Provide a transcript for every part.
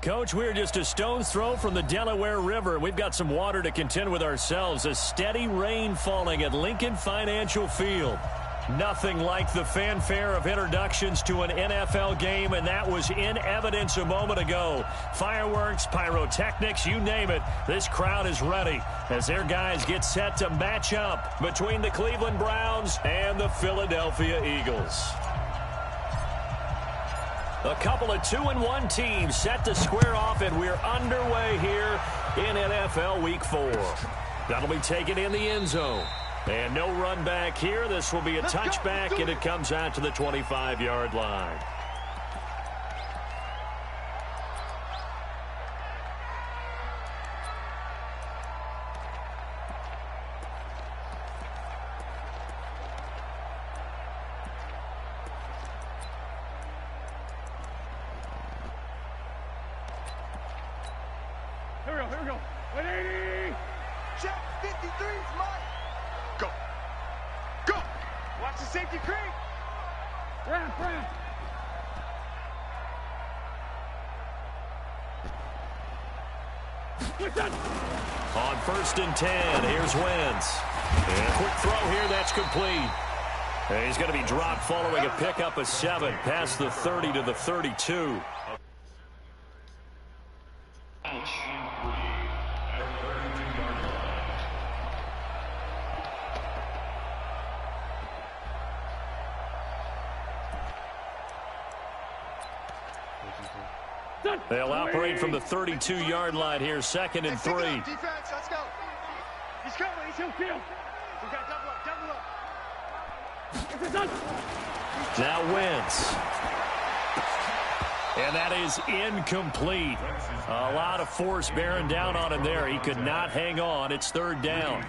Coach, we're just a stone's throw from the Delaware River. We've got some water to contend with ourselves. A steady rain falling at Lincoln Financial Field. Nothing like the fanfare of introductions to an NFL game, and that was in evidence a moment ago. Fireworks, pyrotechnics, you name it. This crowd is ready as their guys get set to match up between the Cleveland Browns and the Philadelphia Eagles. A couple of 2-1 teams set to square off, and we're underway here in NFL Week 4. That'll be taken in the end zone. And no run back here. This will be a touchback, and it comes out to the 25-yard line. Here we go. 180. Check 53's Mike. Go. Watch the safety creep. Ramp. On 1st and 10, here's Wentz. And a quick throw here, that's complete. And he's going to be dropped following a pickup of 7 past the 30 to the 32. They'll operate from the 32-yard line here, 2nd and 3. Defense, let's go. He's coming. He's in field. We got double up. Now Wentz. And that is incomplete. A lot of force bearing down on him there. He could not hang on. It's 3rd down.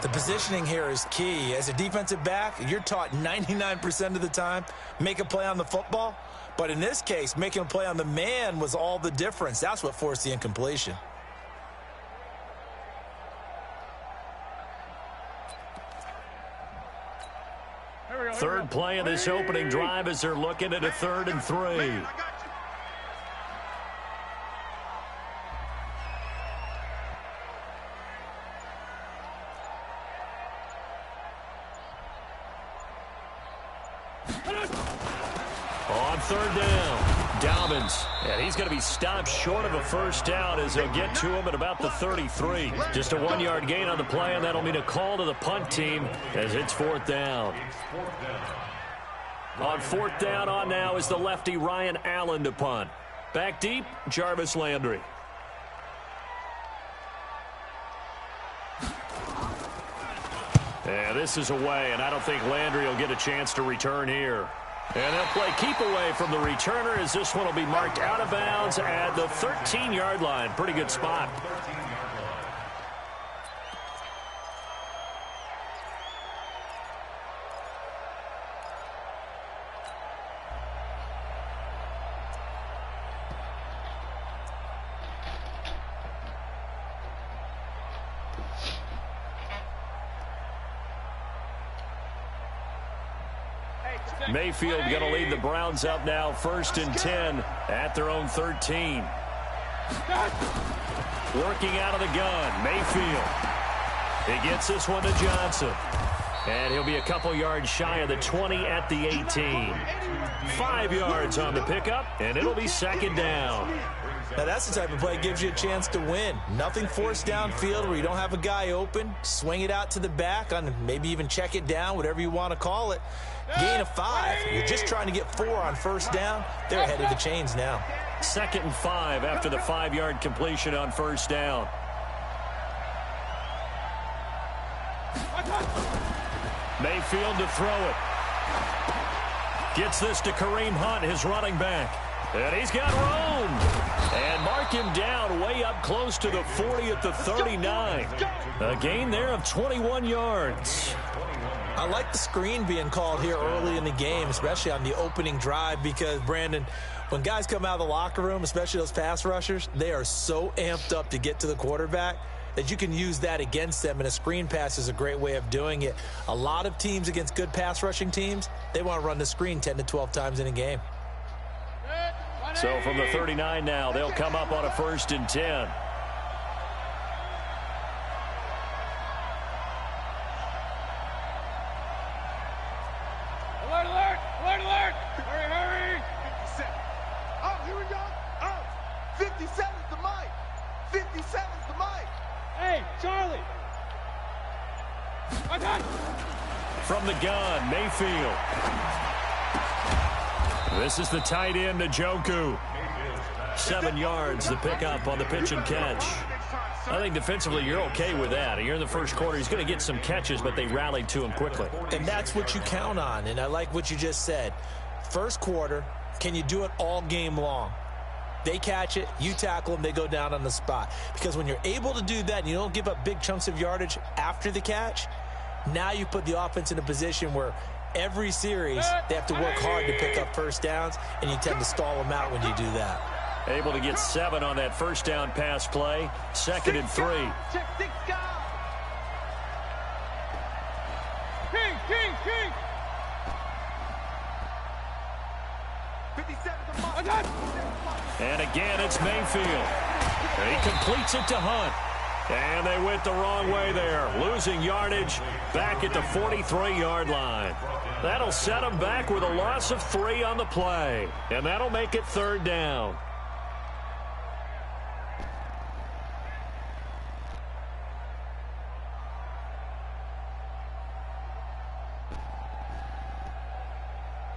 The positioning here is key. As a defensive back, you're taught 99% of the time, make a play on the football. But in this case, making a play on the man was all the difference. That's what forced the incompletion. Third play of this opening drive as they're looking at a 3rd and 3. On 3rd down, Dobbins. And he's going to be stopped short of a 1st down as they'll get to him at about the 33. Just a 1-yard gain on the play, and that'll mean a call to the punt team as it's 4th down. On 4th down on now is the lefty Ryan Allen to punt. Back deep, Jarvis Landry. And this is away, and I don't think Landry will get a chance to return here. And they'll play keep away from the returner as this one will be marked out of bounds at the 13-yard line. Pretty good spot. Mayfield going to lead the Browns up now, 1st and 10 at their own 13. Working out of the gun, Mayfield. He gets this one to Johnson. And he'll be a couple yards shy of the 20 at the 18. 5 yards on the pickup, and it'll be 2nd down. Now, that's the type of play that gives you a chance to win. Nothing forced downfield where you don't have a guy open. Swing it out to the back, on maybe even check it down, whatever you want to call it. Gain of 5. You're just trying to get 4 on 1st down. They're ahead of the chains now. 2nd and 5 after the 5-yard completion on 1st down. Mayfield to throw it. Gets this to Kareem Hunt, his running back. And he's got room. And mark him down way up close to the 40 at the 39. A gain there of 21 yards. I like the screen being called here early in the game, especially on the opening drive, because, Brandon, when guys come out of the locker room, especially those pass rushers, they are so amped up to get to the quarterback that you can use that against them, and a screen pass is a great way of doing it. A lot of teams against good pass rushing teams, they want to run the screen 10 to 12 times in a game. So from the 39 now, they'll come up on a 1st and 10. Alert, alert, alert, alert. Hurry, hurry. 57. Oh, here we go. Oh, 57's the mic. 57's the mic. Hey, Charlie. Attack. From the gun, Mayfield. This is the tight end, Njoku. 7 yards, the pickup on the pitch and catch. I think defensively you're okay with that. You're in the first quarter. He's going to get some catches, but they rallied to him quickly. And that's what you count on, and I like what you just said. First quarter, can you do it all game long? They catch it, you tackle them, they go down on the spot. Because when you're able to do that and you don't give up big chunks of yardage after the catch, now you put the offense in a position where every series they have to work hard to pick up first downs, and you tend to stall them out when you do that. Able to get 7 on that first down pass play. 2nd and 3. Check 6 down. King, king, king. 57's the mic. Attack. And again, it's Mayfield. And he completes it to Hunt. And they went the wrong way there, losing yardage back at the 43-yard line. That'll set them back with a loss of 3 on the play. And that'll make it 3rd down.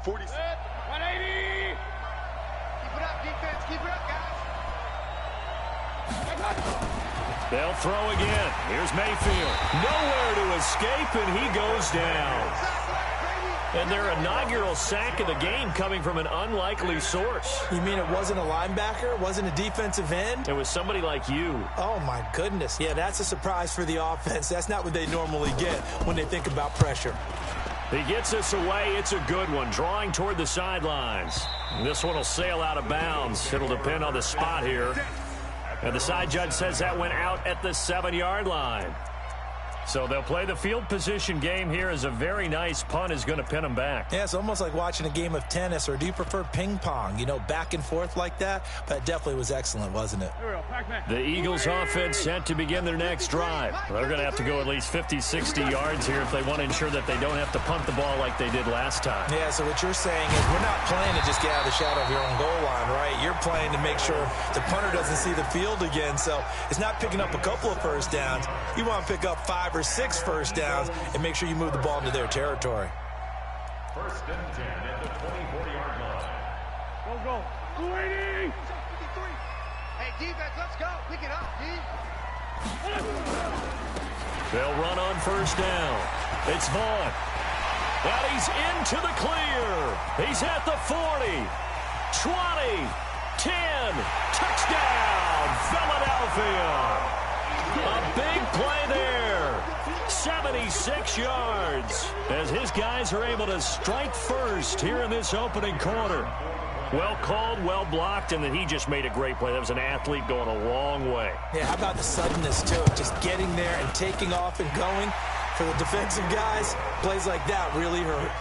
$47. 180. Keep it up, defense. Keep it up, guys. They'll throw again. Here's Mayfield. Nowhere to escape, and he goes down. And their inaugural sack of the game coming from an unlikely source. You mean it wasn't a linebacker? It wasn't a defensive end? It was somebody like you. Oh, my goodness. Yeah, that's a surprise for the offense. That's not what they normally get when they think about pressure. He gets this away. It's a good one, drawing toward the sidelines. This one will sail out of bounds. It'll depend on the spot here. And the side judge says that went out at the 7-yard line. So they'll play the field position game here as a very nice punt is going to pin them back. Yeah, it's almost like watching a game of tennis, or do you prefer ping pong? You know, back and forth like that? But it definitely was excellent, wasn't it? The Eagles offense set to begin their next drive. They're going to have to go at least 50, 60 yards here if they want to ensure that they don't have to punt the ball like they did last time. Yeah, so what you're saying is we're not playing to just get out of the shadow of your own goal line, right? You're playing to make sure the punter doesn't see the field again. So it's not picking up a couple of first downs. You want to pick up 5 or 6 first downs and make sure you move the ball into their territory. 1st and 10 at the 24-yard line. Go, go. 280. Hey, defense, let's go. Pick it up, D. They'll run on first down. It's Vaughn. And he's into the clear. He's at the 40, 20, 10. Touchdown, Philadelphia. A big play there. 76 yards as his guys are able to strike first here in this opening quarter. Well called, well blocked, and then he just made a great play. That was an athlete going a long way. Yeah, how about the suddenness, too? Just getting there and taking off and going. For the defensive guys, plays like that really hurt.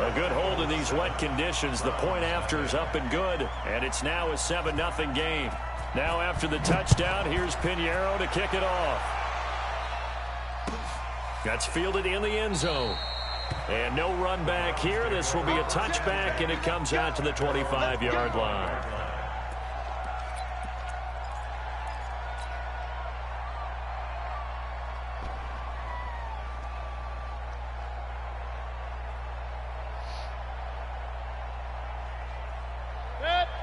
A good hold in these wet conditions. The point after is up and good, and it's now a 7-0 game. Now after the touchdown, here's Pinheiro to kick it off. That's fielded in the end zone. And no run back here. This will be a touchback, and it comes out to the 25-yard line.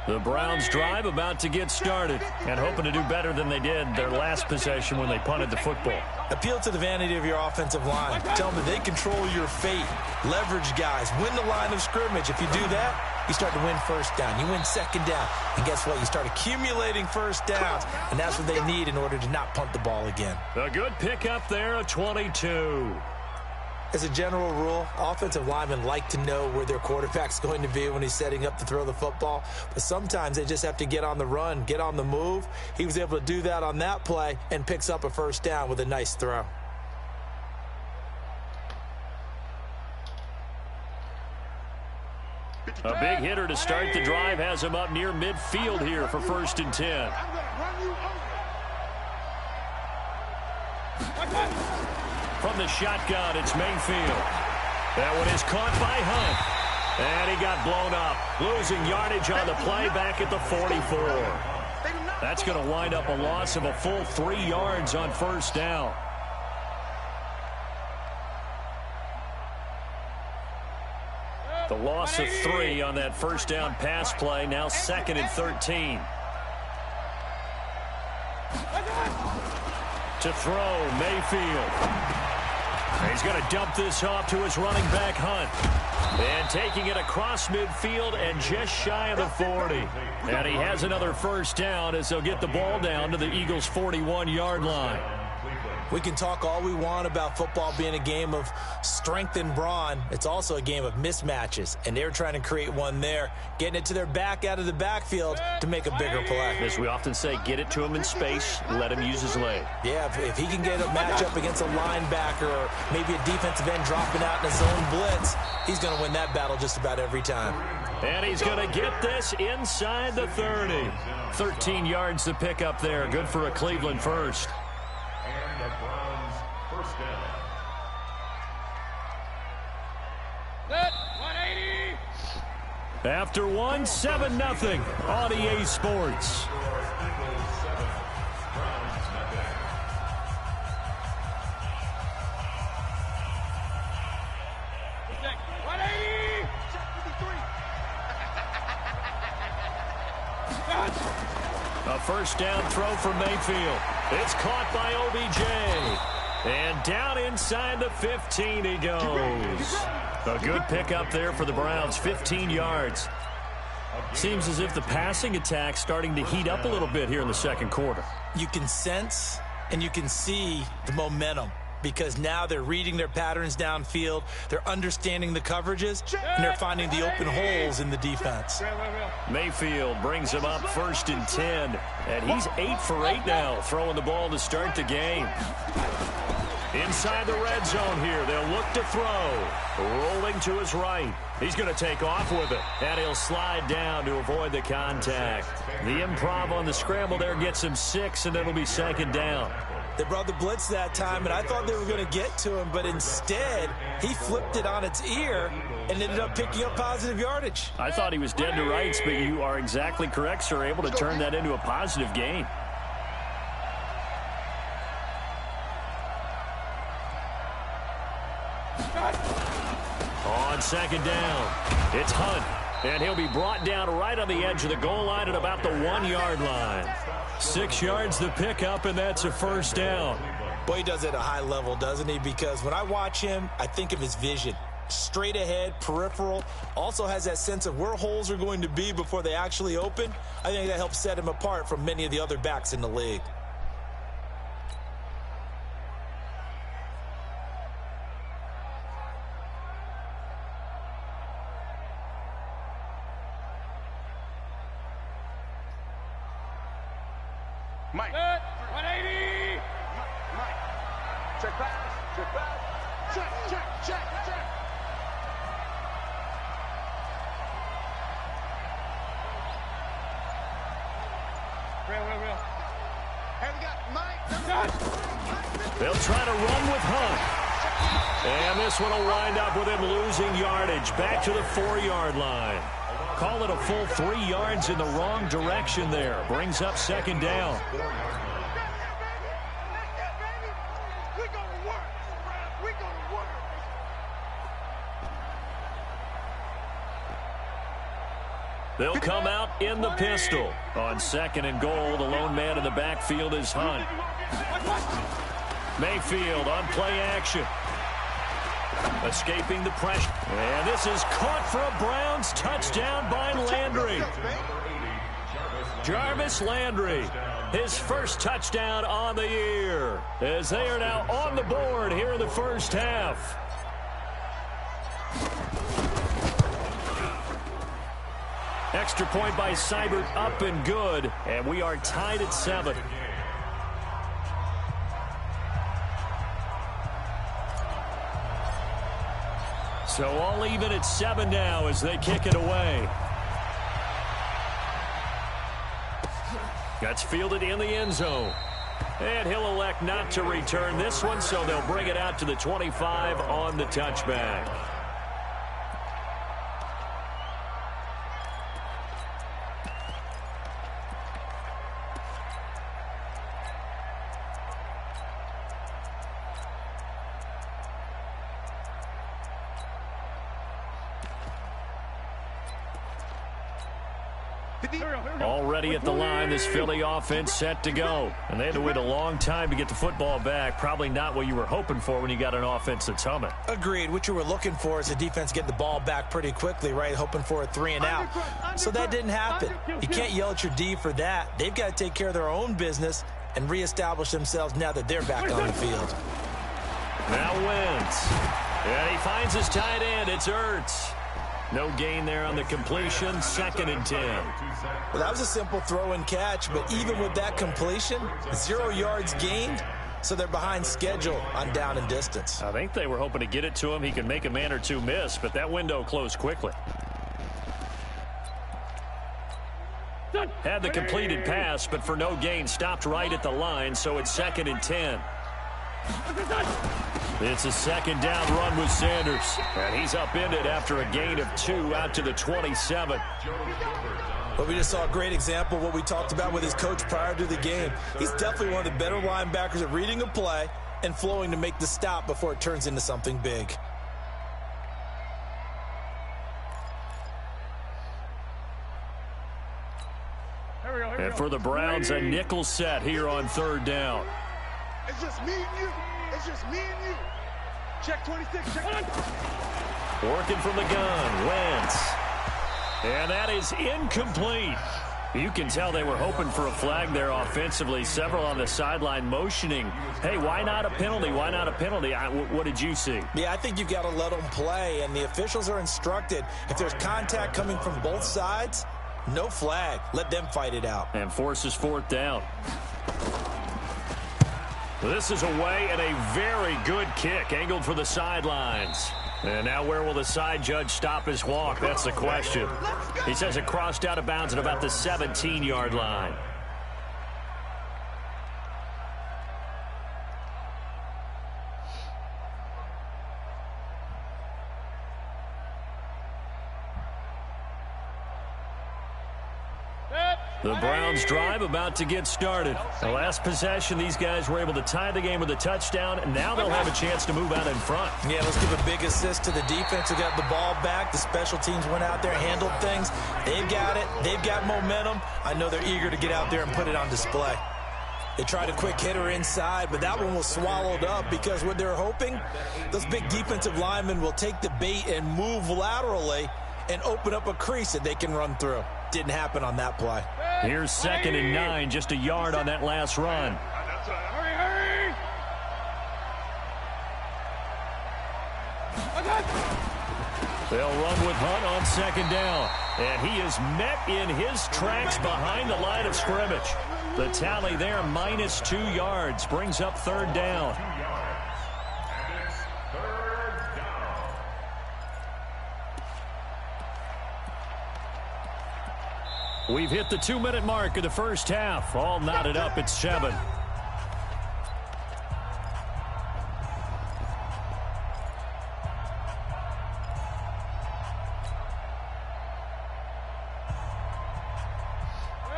The Browns drive about to get started and hoping to do better than they did their last possession when they punted the football. Appeal to the vanity of your offensive line. Tell them that they control your fate. Leverage guys. Win the line of scrimmage. If you do that, you start to win first down. You win second down. And guess what? You start accumulating first downs. And that's what they need in order to not punt the ball again. A good pickup there, a 22. As a general rule, offensive linemen like to know where their quarterback's going to be when he's setting up to throw the football. But sometimes they just have to get on the run, get on the move. He was able to do that on that play and picks up a first down with a nice throw. A big hitter to start the drive has him up near midfield here for 1st and 10. From the shotgun, it's Mayfield. That one is caught by Hunt. And he got blown up, losing yardage on the play back at the 44. That's going to wind up a loss of a full 3 yards on 1st down. The loss of 3 on that 1st down pass play, now 2nd and 13. To throw, Mayfield. He's going to dump this off to his running back, Hunt. And taking it across midfield and just shy of the 40. And he has another 1st down as they'll get the ball down to the Eagles' 41-yard line. We can talk all we want about football being a game of strength and brawn. It's also a game of mismatches, and they're trying to create one there, getting it to their back out of the backfield to make a bigger play. As we often say, get it to him in space, let him use his leg. Yeah, if he can get a matchup against a linebacker or maybe a defensive end dropping out in a zone blitz, he's going to win that battle just about every time. And he's going to get this inside the 30. 13 yards to pick up there. Good for a Cleveland first. And the Browns 1st down. Set, 180. After 1, 7-0 on EA Sports. Eagles 7, Browns nothing. Check, 180. A 1st down throw for Mayfield. It's caught by OBJ. And down inside the 15 he goes. A good pickup there for the Browns, 15 yards. Seems as if the passing attack's starting to heat up a little bit here in the 2nd quarter. You can sense and you can see the momentum because now they're reading their patterns downfield, they're understanding the coverages, and they're finding the open holes in the defense. Mayfield brings him up 1st and 10, and he's 8 for 8 now, throwing the ball to start the game. Inside the red zone here, they'll look to throw. Rolling to his right. He's going to take off with it, and he'll slide down to avoid the contact. The improv on the scramble there gets him 6, and it'll be 2nd down. They brought the blitz that time, and I thought they were going to get to him, but instead, he flipped it on its ear and ended up picking up positive yardage. I thought he was dead to rights, but you are exactly correct, sir, able to turn that into a positive gain. On 2nd down, it's Hunt, and he'll be brought down right on the edge of the goal line at about the 1-yard line. 6 yards to pick up, and that's a 1st down. Boy, he does it at a high level, doesn't he? Because when I watch him, I think of his vision. Straight ahead, peripheral, also has that sense of where holes are going to be before they actually open. I think that helps set him apart from many of the other backs in the league. Mike. 180. Mike. Check pass. Check pass. Check. Real. Hey, we got Mike. They'll try to run with Hunt. And this one will wind up with him losing yardage back to the 4-yard line. Call it a full 3 yards in the wrong direction there. Brings up 2nd down. They'll come out in the pistol. On 2nd and goal, the lone man in the backfield is Hunt. Mayfield on play action. Escaping the pressure. And this is caught for a Browns touchdown by Landry. Jarvis Landry, his first touchdown on the year, as they are now on the board here in the 1st half. Extra point by Seibert, up and good, and we are tied at 7. So all even at 7 now as they kick it away. That's fielded in the end zone. And he'll elect not to return this one, so they'll bring it out to the 25 on the touchback. Already at the line, this Philly offense set to go. And they had to wait a long time to get the football back. Probably not what you were hoping for when you got an offense that's humming. Agreed. What you were looking for is the defense getting the ball back pretty quickly, right? Hoping for a 3 and out. So that didn't happen. You can't yell at your D for that. They've got to take care of their own business and reestablish themselves now that they're back on the field. Now Wentz. And he finds his tight end. It's Ertz. No gain there on the completion. 2nd and 10. Well, that was a simple throw and catch, but even with that completion, 0 yards gained, so they're behind schedule on down and distance. I think they were hoping to get it to him. He could make a man or two miss, but that window closed quickly. Had the completed pass, but for no gain, stopped right at the line, so it's 2nd and 10. It's a 2nd down run with Sanders. And he's upended after a gain of 2 out to the 27. But we just saw a great example of what we talked about with his coach prior to the game. He's definitely one of the better linebackers at reading a play and flowing to make the stop before it turns into something big. And for the Browns, a nickel set here on 3rd down. It's just me and you. It's just me and you. Check 26. Check 1. Working from the gun, Wentz. And that is incomplete. You can tell they were hoping for a flag there offensively. Several on the sideline motioning, hey, why not a penalty? Why not a penalty? What did you see? Yeah, I think you've got to let them play, and the officials are instructed. If there's contact coming from both sides, no flag. Let them fight it out. And forces 4th down. This is away and a very good kick, angled for the sidelines. And now where will the side judge stop his walk? That's the question. He says it crossed out of bounds at about the 17-yard line. The Browns drive about to get started. The last possession, these guys were able to tie the game with a touchdown, and now they'll have a chance to move out in front. Yeah, let's give a big assist to the defense who got the ball back. The special teams went out there and handled things. They've got it. They've got momentum. I know they're eager to get out there and put it on display. They tried a quick hitter inside, but that one was swallowed up because what they're hoping, those big defensive linemen will take the bait and move laterally and open up a crease that they can run through. Didn't happen on that play. Here's 2nd and 9, just a yard on that last run. Hurry, hurry! They'll run with Hunt on 2nd down. And he is met in his tracks behind the line of scrimmage. The tally there, -2 yards, brings up 3rd down. We've hit the 2-minute mark of the first half. All knotted up at 7.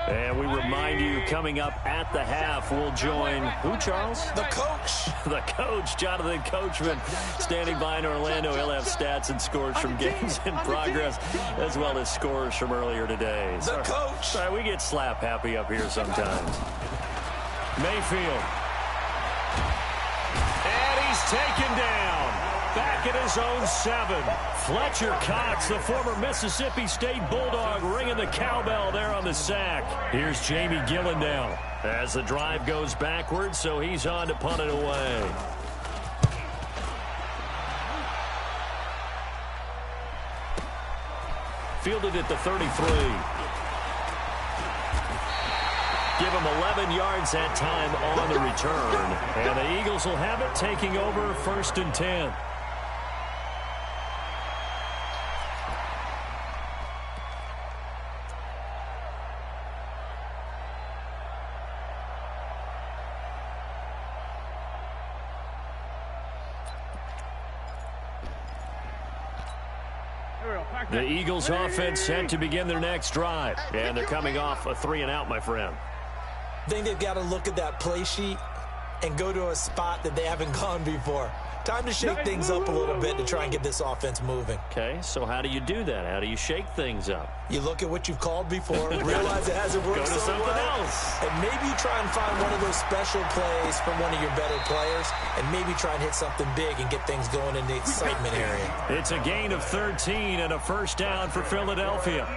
And we remind you, coming up at the half, we'll join who, Charles? The coach. The coach, Jonathan Coachman, standing by in Orlando. He'll have stats and scores from games in progress, as well as scores from earlier today. The coach. Sorry, we get slap happy up here sometimes. Mayfield. And he's taken down. Back at his own 7. Fletcher Cox, the former Mississippi State Bulldog, ringing the cowbell there on the sack. Here's Jamie Gillen now as the drive goes backwards, so he's on to punt it away. Fielded at the 33. Give him 11 yards that time on the return. And the Eagles will have it, taking over 1st and 10. The Eagles offense set to begin their next drive. And they're coming off a 3-and-out, my friend. I think they've got to look at that play sheet and go to a spot that they haven't gone before. Time to shake things up a little bit to try and get this offense moving. Okay, so how do you do that? How do you shake things up? You look at what you've called before, realize it hasn't worked Go to so something well, else. and maybe you try and find one of those special plays from one of your better players, and maybe try and hit something big and get things going in the excitement area. It's a gain of 13 and a first down for Philadelphia.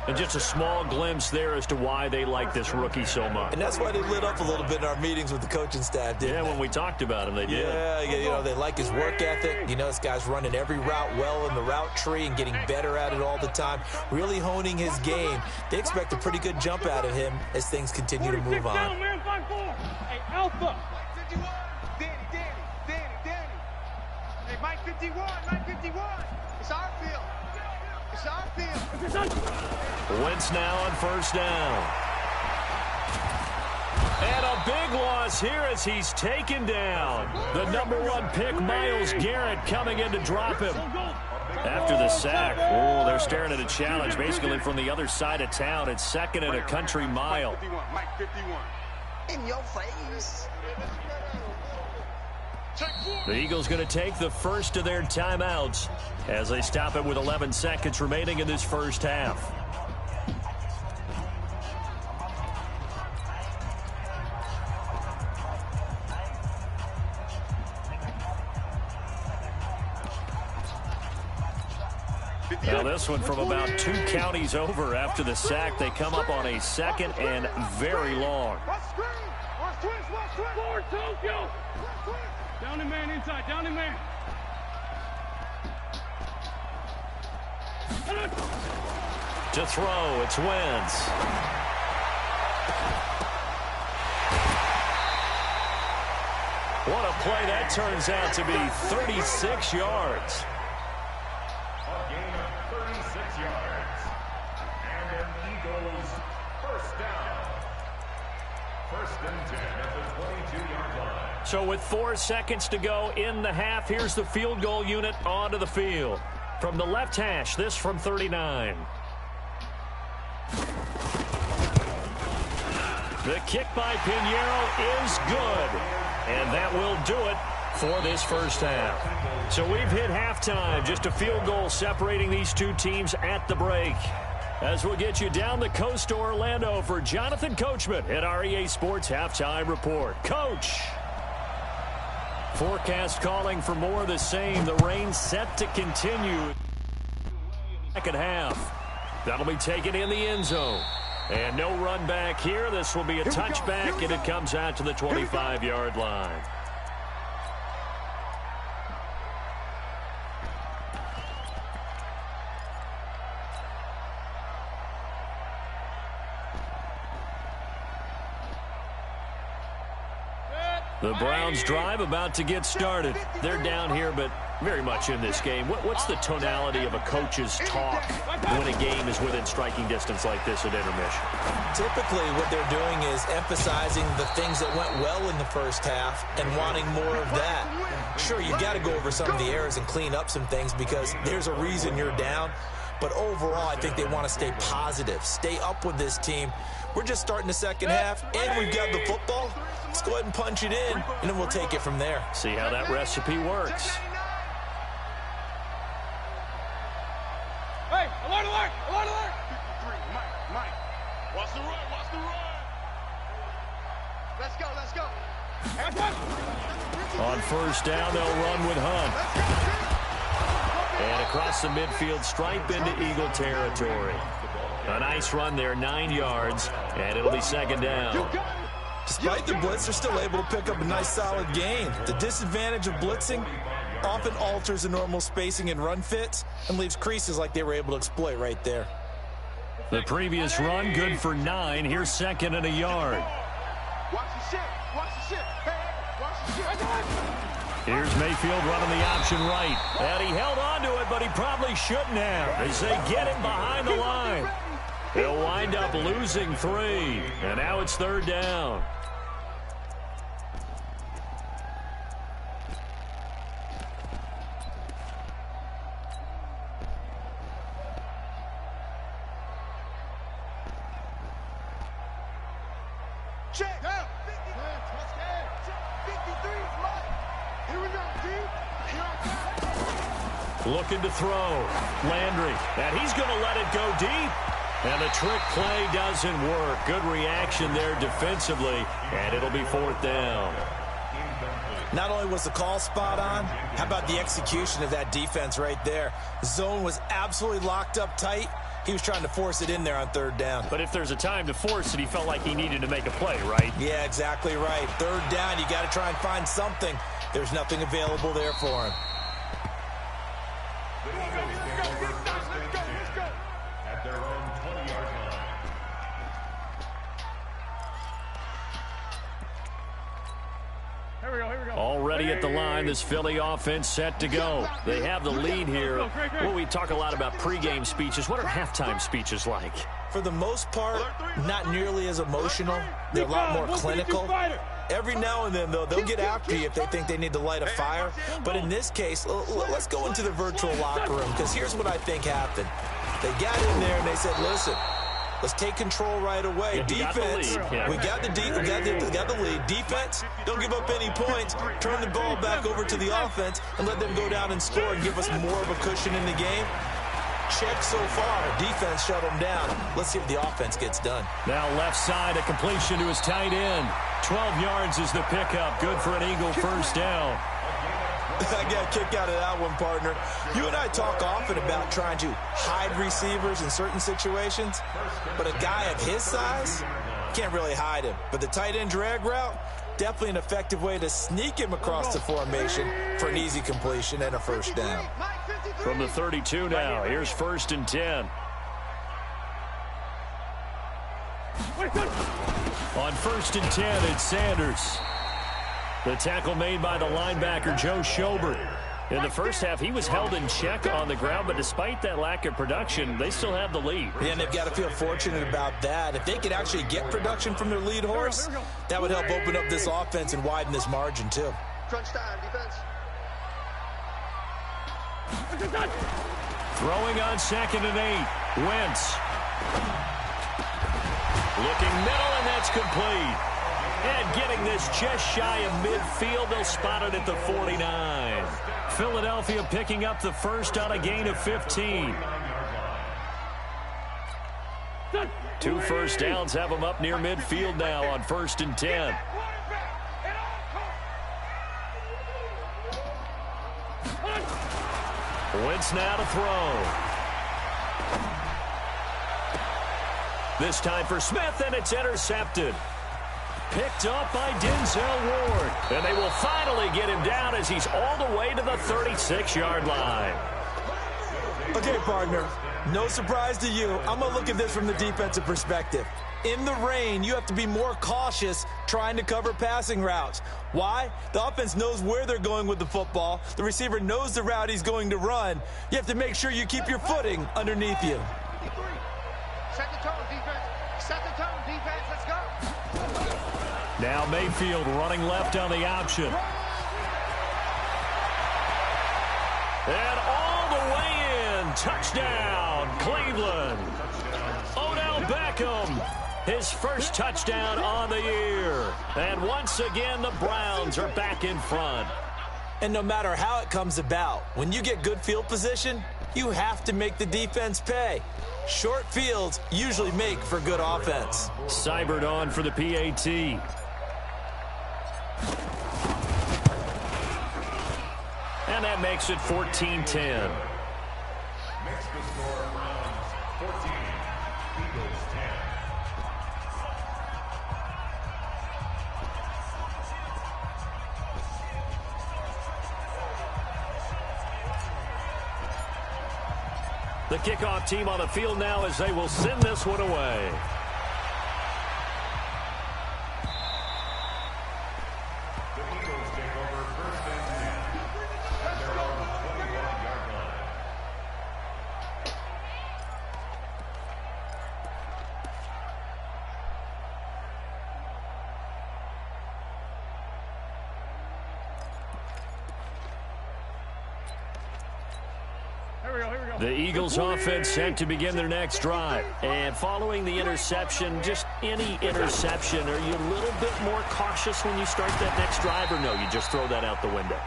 And just a small glimpse there as to why they like this rookie so much. And that's why they lit up a little bit in our meetings with the coaching staff, didn't they? When we talked about him, they did. Yeah, you know, they like his work ethic. You know, this guy's running every route well in the route tree and getting better at it all the time, really honing his game. They expect a pretty good jump out of him as things continue to move on. Down, man, 5-4. Hey, Alpha. Danny. Hey, Mike 51. It's our field. It's our field. Wentz now on first down. And a big loss here as he's taken down. The #1 pick, Myles Garrett, coming in to drop him. After the sack, they're staring at a challenge basically from the other side of town. It's second and a country mile. Mike 51. In your face. The Eagles going to take the first of their timeouts as they stop it with 11 seconds remaining in this first half. Now this one from about 2 counties over after the sack. They come up on a second and very long. Forward, Tokyo. Down the man inside, down the man. To throw, it's Wentz. What a play that turns out to be, 36 yards. A gain of 36 yards. And an Eagles first down. First and 10 at the 22-yard line. So with 4 seconds to go in the half, here's the field goal unit onto the field. From the left hash, this from 39. The kick by Pinheiro is good. And that will do it for this first half. So we've hit halftime. Just a field goal separating these two teams at the break. As we'll get you down the coast to Orlando for Jonathan Coachman at our EA Sports Halftime Report. Coach! Forecast calling for more of the same. The rain set to continue. Second half. That'll be taken in the end zone. And no run back here. This will be a touchback, and it comes out to the 25-yard line. The Browns drive about to get started. They're down here, but very much in this game. What's the tonality of a coach's talk when a game is within striking distance like this at intermission? Typically, what they're doing is emphasizing the things that went well in the first half and wanting more of that. Sure, you got to go over some of the errors and clean up some things because there's a reason you're down. But overall, I think they want to stay positive, stay up with this team. We're just starting the second half, and we've got the football. Let's go ahead and punch it in, and then we'll take it from there. See how that recipe works. Hey, alert, alert, alert, alert. 53, Mike. Watch the run, watch the run. Let's go, let's go. On first down, they'll run with Hunt. And across the midfield stripe into Eagle territory. A nice run there, 9 yards, and it'll be second down. Despite the blitz, they're still able to pick up a nice, solid gain. The disadvantage of blitzing often alters the normal spacing and run fits and leaves creases like they were able to exploit right there. The previous run, good for 9. Here's second and a yard. Watch the shit, watch the shit. Hey, watch the shit. Here's Mayfield running the option right. And he held on to it, but he probably shouldn't have as they get him behind the line. He'll wind up losing 3. And now it's third down. Check. 53 is mine. Here we go, dude. Here I come. Looking to throw. Landry. And he's going to let it go deep. And the trick play doesn't work. Good reaction there defensively. And it'll be 4th down. Not only was the call spot on, how about the execution of that defense right there? The zone was absolutely locked up tight. He was trying to force it in there on 3rd down. But if there's a time to force it, he felt like he needed to make a play, right? Yeah, exactly right. 3rd down, you got to try and find something. There's nothing available there for him. At their own 20-yard line. Here we go. Already at the line, this Philly offense set to go. They have the lead here. Well, we talk a lot about pregame speeches. What are halftime speeches like? For the most part, not nearly as emotional. They're a lot more clinical. Every now and then, though, they'll get after you if they think they need to light a fire. But in this case, let's go into the virtual locker room, because here's what I think happened. They got in there and they said, listen, let's take control right away. Defense, we got the lead. Defense, don't give up any points. Turn the ball back over to the offense and let them go down and score and give us more of a cushion in the game. Check so far. Defense shut them down. Let's see if the offense gets done. Now left side, a completion to his tight end. 12 yards is the pickup. Good for an Eagle 1st down. I got a kick out of that one, partner. You and I talk often about trying to hide receivers in certain situations, but a guy of his size can't really hide him. But the tight end drag route, definitely an effective way to sneak him across the formation for an easy completion and a 1st down. From the 32 now, here's 1st and 10. On 1st and 10, it's Sanders. The tackle made by the linebacker, Joe Schobert. In the first half, he was held in check on the ground, but despite that lack of production, they still have the lead. Yeah, and they've got to feel fortunate about that. If they could actually get production from their lead horse, that would help open up this offense and widen this margin, too. Crunch time, defense. Throwing on 2nd and 8. Wentz. Looking middle, and that's complete. And getting this just shy of midfield, they'll spot it at the 49. Philadelphia picking up the 1st on a gain of 15. 2 1st downs have them up near midfield now on 1st and 10. Wentz now to throw. This time for Smith, and it's intercepted. Picked up by Denzel Ward. And they will finally get him down as he's all the way to the 36-yard line. Okay, partner, no surprise to you. I'm going to look at this from the defensive perspective. In the rain, you have to be more cautious trying to cover passing routes. Why? The offense knows where they're going with the football. The receiver knows the route he's going to run. You have to make sure you keep your footing underneath you. Set the tone, defense. Set the tone, defense. Let's go. Now Mayfield running left on the option. And all the way in. Touchdown, Cleveland. Odell Beckham. His first touchdown on the year. And once again, the Browns are back in front. And no matter how it comes about, when you get good field position, you have to make the defense pay. Short fields usually make for good offense. Seibert on for the PAT. And that makes it 14-10. Makes the score Browns 14, Eagles 10. The kickoff team on the field now as they will send this one away. The Eagles take over 1st and 10 at their own 21-yard line. Here The Eagles offense set to begin their next drive. And following the interception, just any interception, are you a little bit more cautious when you start that next drive, or no, you just throw that out the window?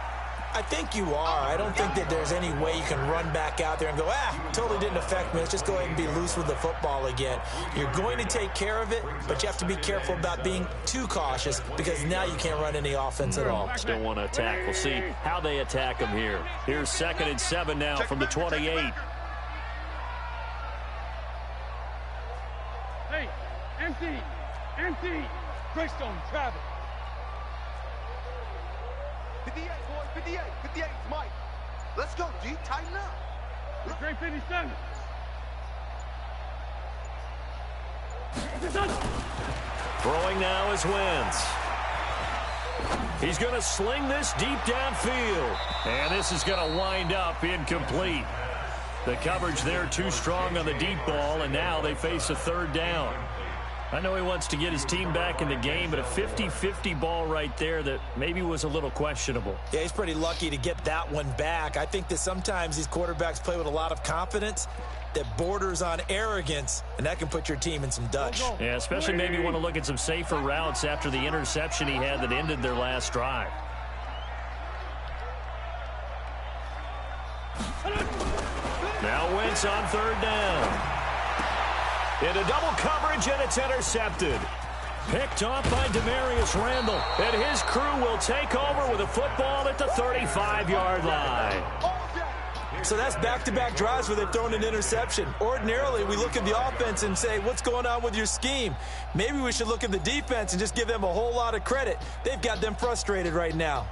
I think you are. I don't think that there's any way you can run back out there and go, totally didn't affect me. Let's just go ahead and be loose with the football again. You're going to take care of it, but you have to be careful about being too cautious because now you can't run any offense at all. Still want to attack. We'll see how they attack them here. Here's 2nd and 7 now from the 28. Hey, empty. Greystone, Travis. 58, boys, 58. 58, Mike. Let's go, G. Tighten up. Great 57. Throwing now is Wentz. He's going to sling this deep downfield. And this is going to wind up incomplete. The coverage there too strong on the deep ball, and now they face a 3rd down. I know he wants to get his team back in the game, but a 50-50 ball right there that maybe was a little questionable. Yeah, he's pretty lucky to get that one back. I think that sometimes these quarterbacks play with a lot of confidence that borders on arrogance, and that can put your team in some dutch. Yeah, especially maybe want to look at some safer routes after the interception he had that ended their last drive. Now Wentz on 3rd down. Into double coverage, and it's intercepted. Picked off by Demarius Randall. And his crew will take over with a football at the 35-yard line. So that's back-to-back drives where they've thrown an interception. Ordinarily, we look at the offense and say, what's going on with your scheme? Maybe we should look at the defense and just give them a whole lot of credit. They've got them frustrated right now.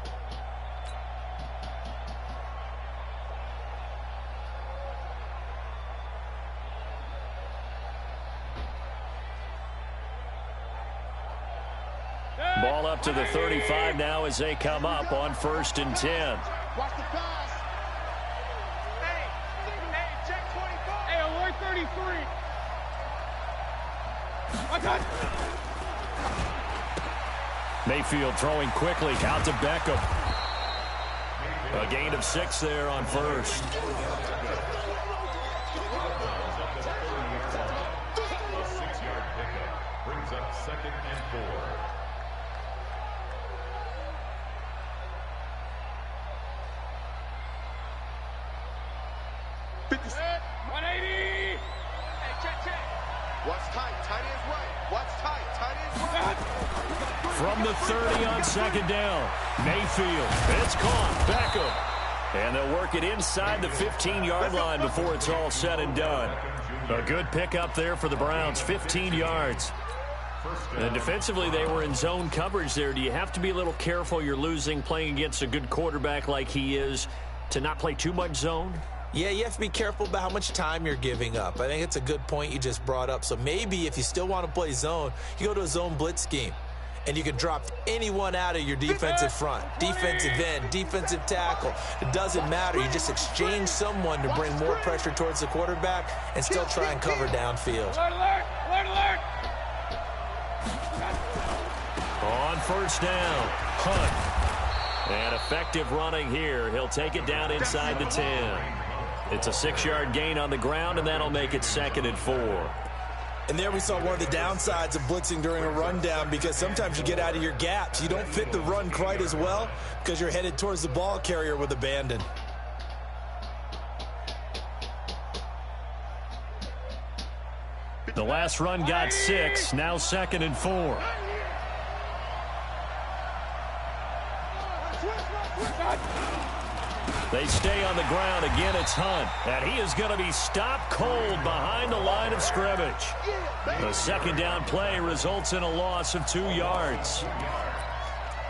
Ball up to the 35 now as they come up on 1st and 10. Watch the pass. Hey, check 24. Hey, alert 33. Mayfield throwing quickly out to Beckham. A gain of 6 there on 1st. A 6-yard pickup brings up 2nd and 4. Watch tight ends right. Watch tight ends right. From the 30 on 2nd down. Mayfield. It's caught. Beckham. And they'll work it inside the 15-yard line before it's all said and done. A good pickup there for the Browns. 15 yards. And defensively, they were in zone coverage there. Do you have to be a little careful you're losing playing against a good quarterback like he is to not play too much zone? Yeah, you have to be careful about how much time you're giving up. I think it's a good point you just brought up. So maybe if you still want to play zone, you go to a zone blitz scheme. And you can drop anyone out of your defensive front. Defensive end, defensive tackle. It doesn't matter. You just exchange someone to bring more pressure towards the quarterback and still try and cover downfield. Alert! On 1st down, Hunt. And effective running here. He'll take it down inside the 10. It's a 6-yard gain on the ground, and that'll make it 2nd and 4. And there we saw one of the downsides of blitzing during a rundown because sometimes you get out of your gaps. You don't fit the run quite as well because you're headed towards the ball carrier with abandon. The last run got 6, now 2nd and 4. They stay on the ground. Again, it's Hunt. And he is going to be stopped cold behind the line of scrimmage. The 2nd down play results in a loss of 2 yards.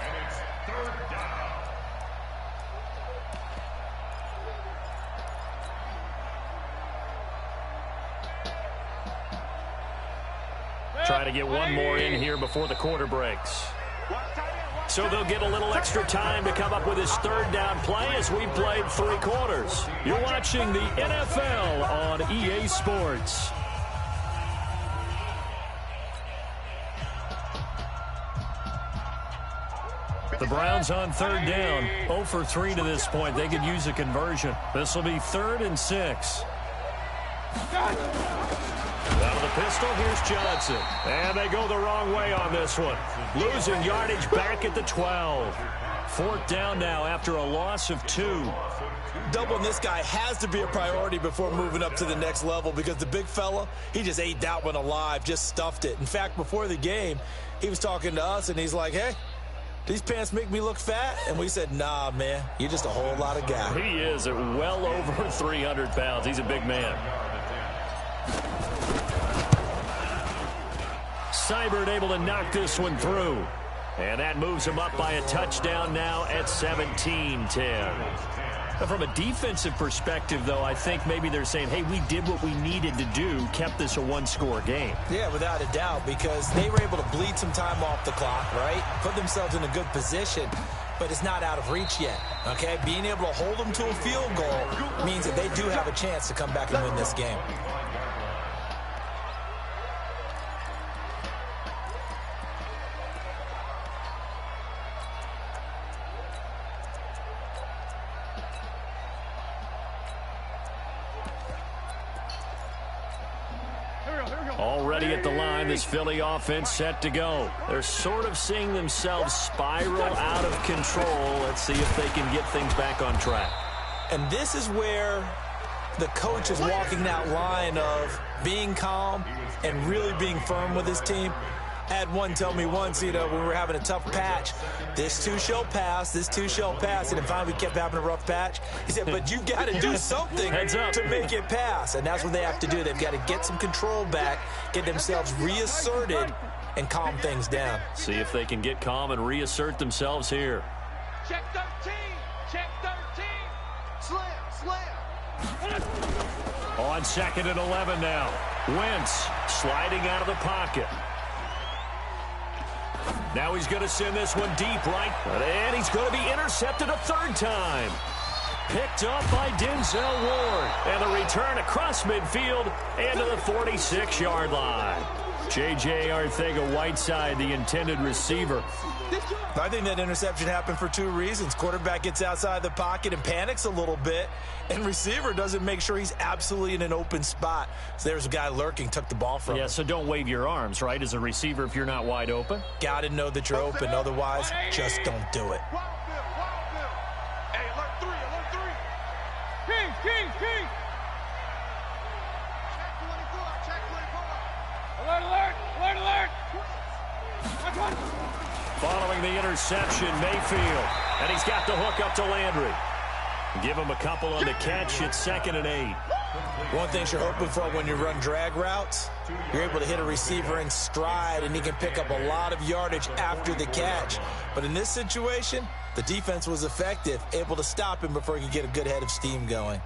And it's 3rd down. Try to get one more in here before the quarter breaks. So they'll get a little extra time to come up with his 3rd down play as we played 3 quarters. You're watching the NFL on EA Sports. The Browns on third down, 0 for 3 to this point. They could use a conversion. This will be 3rd and 6. Out of the pistol, here's Johnson. And they go the wrong way on this one. Losing yardage back at the 12. 4th down now after a loss of 2. Doubling this guy has to be a priority before moving up to the next level because the big fella, he just ate that one alive, just stuffed it. In fact, before the game, he was talking to us, and he's like, hey, these pants make me look fat? And we said, nah, man, you're just a whole lot of guy. He is at well over 300 pounds. He's a big man. Seibert able to knock this one through. And that moves him up by a touchdown now at 17-10. From a defensive perspective, though, I think maybe they're saying, hey, we did what we needed to do, kept this a one-score game. Yeah, without a doubt, because they were able to bleed some time off the clock, right? Put themselves in a good position, but it's not out of reach yet, okay? Being able to hold them to a field goal means that they do have a chance to come back and win this game. Already at the line, this Philly offense set to go. They're sort of seeing themselves spiral out of control. Let's see if they can get things back on track. And this is where the coach is walking that line of being calm and really being firm with his team. I had one tell me once, when we were having a tough patch, this too shall pass, this too shall pass. And then finally we kept having a rough patch. He said, but you got to do something to make it pass. And that's what they have to do. They've got to get some control back, get themselves reasserted, and calm things down. See if they can get calm and reassert themselves here. Check 13. Check 13. Slam. On 2nd and 11 now. Wentz sliding out of the pocket. Now he's going to send this one deep right. And he's going to be intercepted a 3rd time. Picked up by Denzel Ward. And the return across midfield and to the 46-yard line. J.J. Arcega-Whiteside, the intended receiver. I think that interception happened for 2 reasons. Quarterback gets outside the pocket and panics a little bit, and receiver doesn't make sure he's absolutely in an open spot. So there's a guy lurking, took the ball from him. Yeah, so don't wave your arms, right, as a receiver if you're not wide open. Got to know that you're open. Otherwise, just don't do it. Hey, alert 3. King. Check 24. Alert. Following the interception, Mayfield. And he's got the hook up to Landry. Give him a couple on the catch. It's 2nd and 8. One thing you're hoping for when you run drag routes, you're able to hit a receiver in stride, and he can pick up a lot of yardage after the catch. But in this situation, the defense was effective, able to stop him before he could get a good head of steam going.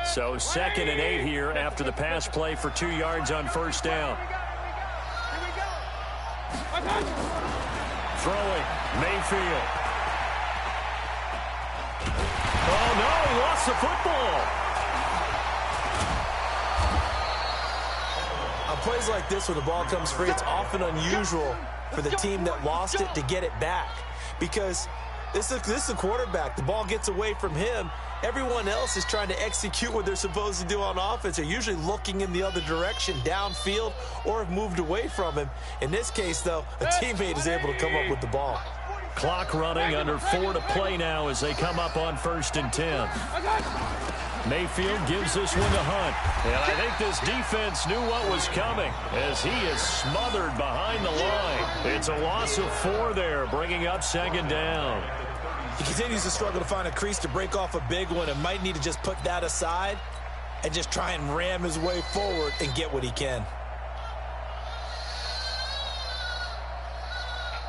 So 2nd and 8 here after the pass play for 2 yards on 1st down. Throwing, Mayfield. Oh, no, he lost the football. On plays like this, when the ball comes free, it's often unusual for the team that lost it to get it back. Because this is the quarterback. The ball gets away from him. Everyone else is trying to execute what they're supposed to do on offense. They're usually looking in the other direction, downfield, or have moved away from him. In this case, though, a teammate is able to come up with the ball. Clock running, under 4 to play now as they come up on 1st and 10. Mayfield gives this one to Hunt. And I think this defense knew what was coming as he is smothered behind the line. It's a loss of 4 there, bringing up 2nd down. He continues to struggle to find a crease to break off a big one and might need to just put that aside and just try and ram his way forward and get what he can.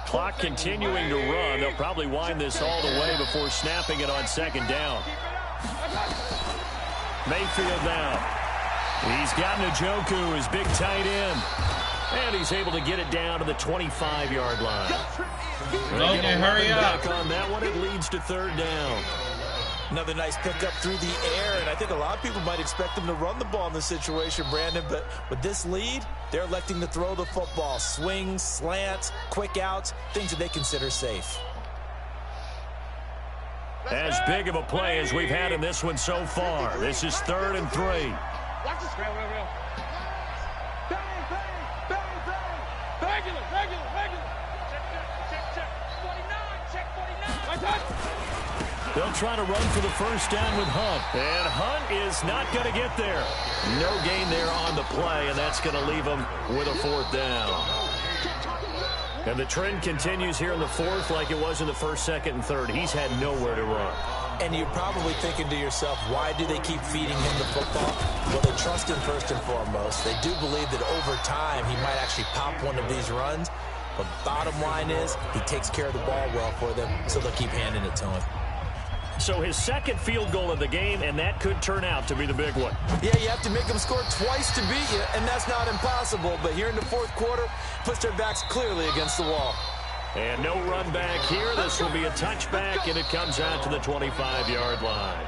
Clock continuing to run. They'll probably wind this all the way before snapping it on 2nd down. Mayfield now. He's got Njoku, his big tight end. And he's able to get it down to the 25-yard line. Okay, hurry up. Back on that one, it leads to 3rd down. Another nice pickup through the air, and I think a lot of people might expect them to run the ball in this situation, Brandon, but with this lead, they're electing to throw the football. Swings, slants, quick outs, things that they consider safe. As big of a play as we've had in this one so far. This is 3rd and 3. Watch this. Real. Bang, bang, bang, bang. Regular. Check. 49, check 49. My touch. They'll try to run for the first down with Hunt. And Hunt is not going to get there. No gain there on the play, and that's going to leave him with a 4th down. And the trend continues here in the 4th like it was in the 1st, 2nd, and 3rd. He's had nowhere to run. And you're probably thinking to yourself, why do they keep feeding him the football? Well, they trust him first and foremost. They do believe that over time he might actually pop one of these runs. But bottom line is he takes care of the ball well for them, so they'll keep handing it to him. So his 2nd field goal of the game, and that could turn out to be the big one. Yeah, you have to make them score twice to beat you, and that's not impossible. But here in the 4th quarter, puts their backs clearly against the wall. And no run back here. This will be a touchback, and it comes out to the 25-yard line.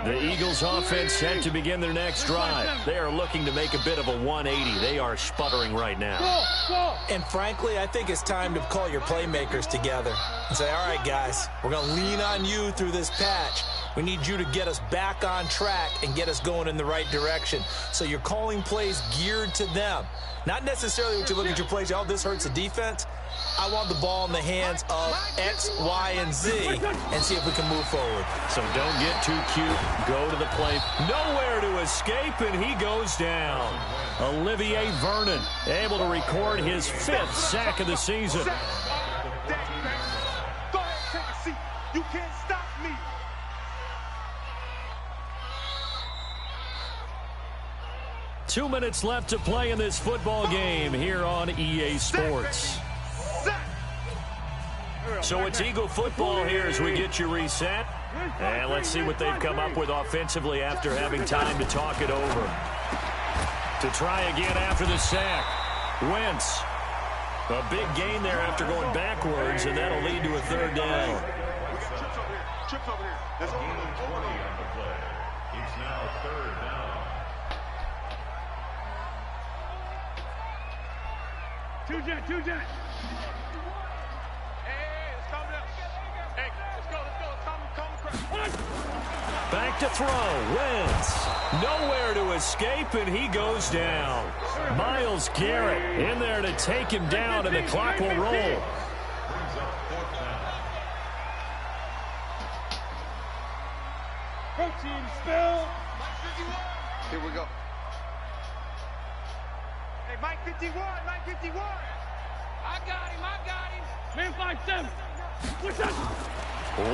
The Eagles offense set to begin their next drive. They are looking to make a bit of a 180. They are sputtering right now. And frankly, I think it's time to call your playmakers together and say, all right, guys, we're going to lean on you through this patch. We need you to get us back on track and get us going in the right direction. So you're calling plays geared to them. Not necessarily what you look at your plays, oh, this hurts the defense. I want the ball in the hands of X, Y, and Z and see if we can move forward. So don't get too cute. Go to the play. Nowhere to escape, and he goes down. Olivier Vernon able to record his 5th sack of the season. Go ahead, take a seat. You can't stop me. Two minutes left to play in this football game here on EA Sports. So it's Eagle football here as we get you reset. And let's see what they've come up with offensively after having time to talk it over. To try again after the sack. Wentz. A big gain there after going backwards, and that'll lead to a 3rd down. Trips over here. Let's go. 20 on the play. It's now 3rd down. Two jet. Back to throw. Wentz. Nowhere to escape, and he goes down. Myles Garrett in there to take him down, and the clock will roll. Brings up 4th down. Protein spill. Here we go. Hey, Mike 51. I got him. Man 5-7. What's up?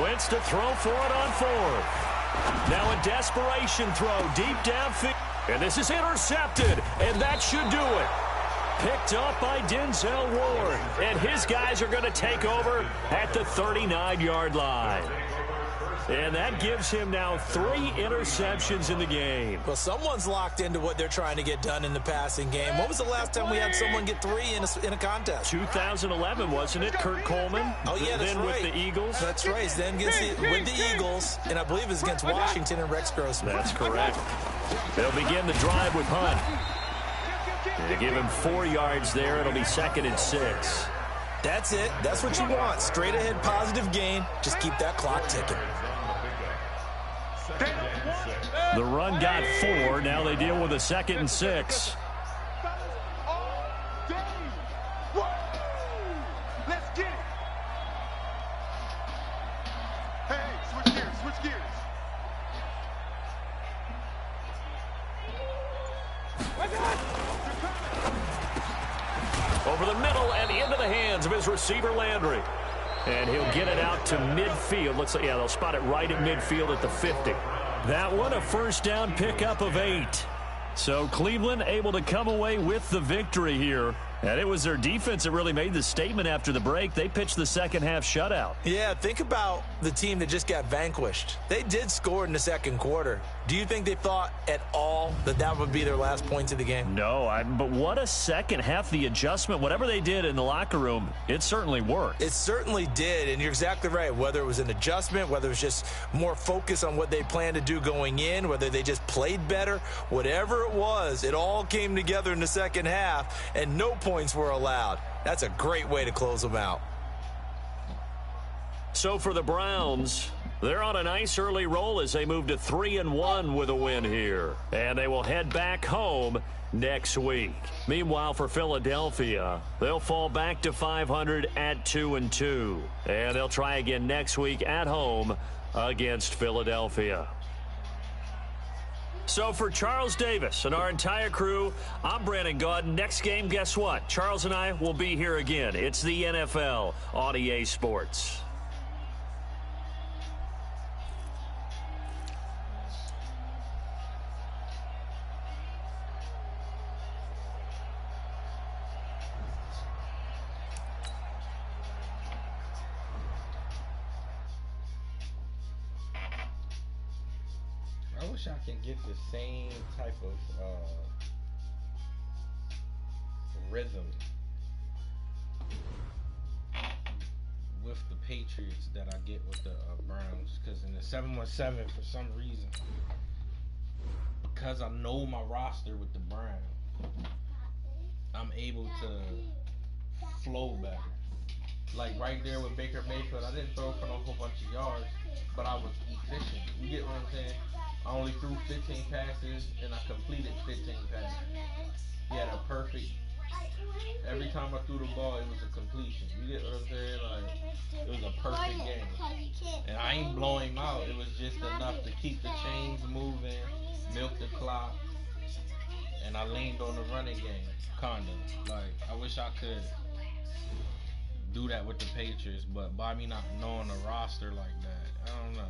Wentz to throw for it on 4th. Now a desperation throw deep downfield. And this is intercepted, and that should do it. Picked up by Denzel Ward. And his guys are going to take over at the 39-yard line. And that gives him now 3 interceptions in the game. Well, someone's locked into what they're trying to get done in the passing game. When was the last time we had someone get 3 in a contest? 2011, wasn't it? Kurt Coleman. Oh, yeah, that's then right. With the Eagles. That's right. Then with the Eagles, and I believe it's against Washington and Rex Grossman. That's correct. They'll begin the drive with Hunt. They give him 4 yards there. It'll be 2nd and 6. That's it. That's what you want. Straight ahead, positive gain. Just keep that clock ticking. The run got 4. Now they deal with a 2nd and 6. Let's get it. Hey, switch gears. Over the middle and into the hands of his receiver, Landry. And he'll get it out to midfield. Looks like, yeah, they'll spot it right at midfield at the 50. That one, a first down pickup of 8. So Cleveland able to come away with the victory here. And it was their defense that really made the statement after the break. They pitched the second half shutout. Yeah, think about the team that just got vanquished. They did score in the second quarter, Do you think they thought at all that that would be their last points of the game? No, but what a second half. The adjustment, whatever they did in the locker room, it certainly worked. It certainly did, and you're exactly right. Whether it was an adjustment, whether it was just more focus on what they planned to do going in, whether they just played better, whatever it was, it all came together in the second half, and no points were allowed. That's a great way to close them out. So for the Browns, they're on a nice early roll as they move to 3-1 with a win here. And they will head back home next week. Meanwhile, for Philadelphia, they'll fall back to 500 at 2-2. And they'll try again next week at home against Philadelphia. So for Charles Davis and our entire crew, I'm Brandon Gaudin. Next game, guess what? Charles and I will be here again. It's the NFL on EA Sports. I wish I can get the same type of rhythm with the Patriots that I get with the Browns, because in the 7-1-7, for some reason, because I know my roster with the Browns, I'm able to flow better. Like right there with Baker Mayfield, I didn't throw for no whole bunch of yards, but I was efficient. You get what I'm saying? I only threw 15 passes, and I completed 15 passes. He had a perfect, every time I threw the ball, it was a completion. You get what I'm saying? Like, it was a perfect game. And I ain't blowing him out. It was just enough to keep the chains moving, milk the clock, and I leaned on the running game, kinda. Like, I wish I could do that with the Patriots, but by me not knowing the roster like that, I don't know.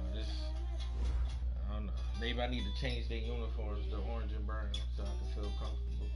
I don't know. Maybe I need to change their uniforms to orange and brown so I can feel comfortable.